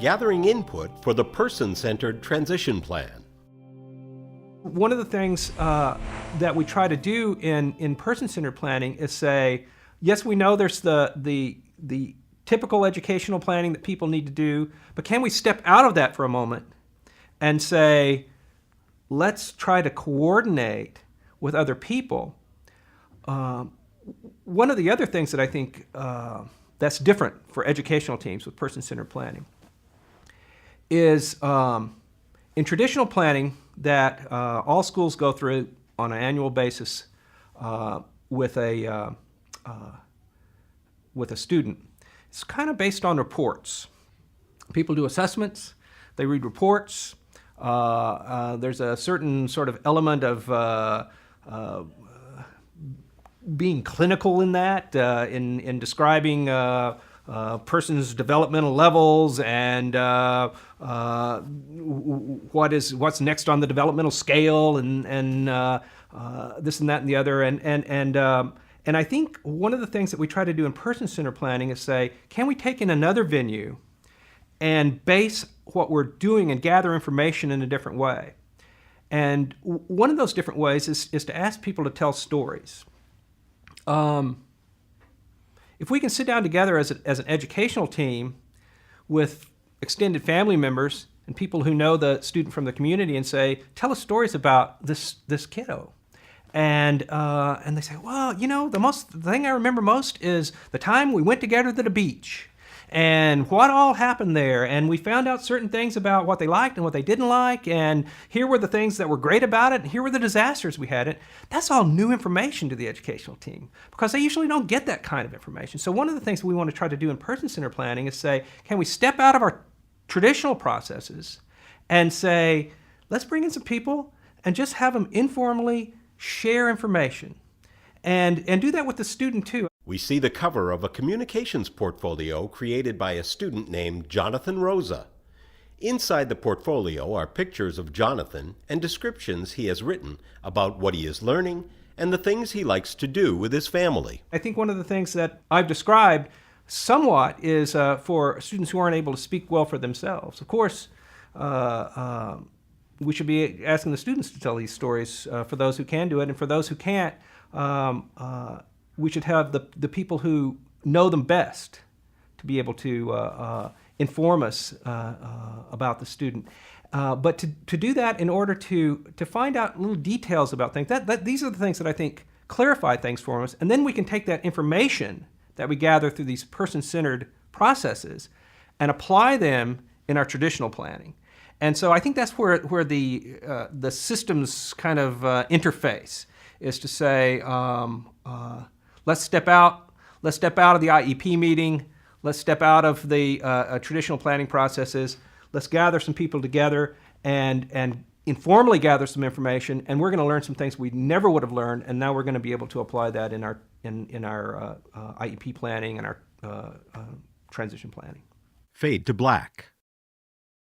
gathering input for the person-centered transition plan. One of the things that we try to do in person-centered planning is say, yes, we know there's the typical educational planning that people need to do, but can we step out of that for a moment and say, let's try to coordinate with other people. One of the other things that I think that's different for educational teams with person-centered planning is in traditional planning that all schools go through on an annual basis with a student. It's kind of based on reports. People do assessments, they read reports. There's a certain sort of element of being clinical in that, in describing person's developmental levels and what's next on the developmental scale and this and that and the other. And I think one of the things that we try to do in person-centered planning is say, can we take in another venue and base what we're doing and gather information in a different way? And one of those different ways is to ask people to tell stories. If we can sit down together as an educational team with extended family members and people who know the student from the community and say, tell us stories about this kiddo. And they say, well, you know, the thing I remember most is the time we went together to the beach and what all happened there. And we found out certain things about what they liked and what they didn't like. And here were the things that were great about it. And here were the disasters we had. That's all new information to the educational team because they usually don't get that kind of information. So one of the things we want to try to do in person-centered planning is say, can we step out of our traditional processes and say, let's bring in some people and just have them informally share information, and do that with the student too. We see the cover of a communications portfolio created by a student named Jonathan Rosa. Inside the portfolio are pictures of Jonathan and descriptions he has written about what he is learning and the things he likes to do with his family. I think one of the things that I've described somewhat is for students who aren't able to speak well for themselves. Of course, we should be asking the students to tell these stories for those who can do it, and for those who can't, we should have the people who know them best to be able to inform us about the student. But to do that in order to find out little details about things, these are the things that I think clarify things for us, and then we can take that information that we gather through these person-centered processes and apply them in our traditional planning. And so I think that's where the systems kind of interface is to say, let's step out of the IEP meeting, let's step out of the traditional planning processes, let's gather some people together and informally gather some information, and we're going to learn some things we never would have learned, and now we're going to be able to apply that in our IEP planning and our transition planning. Fade to black.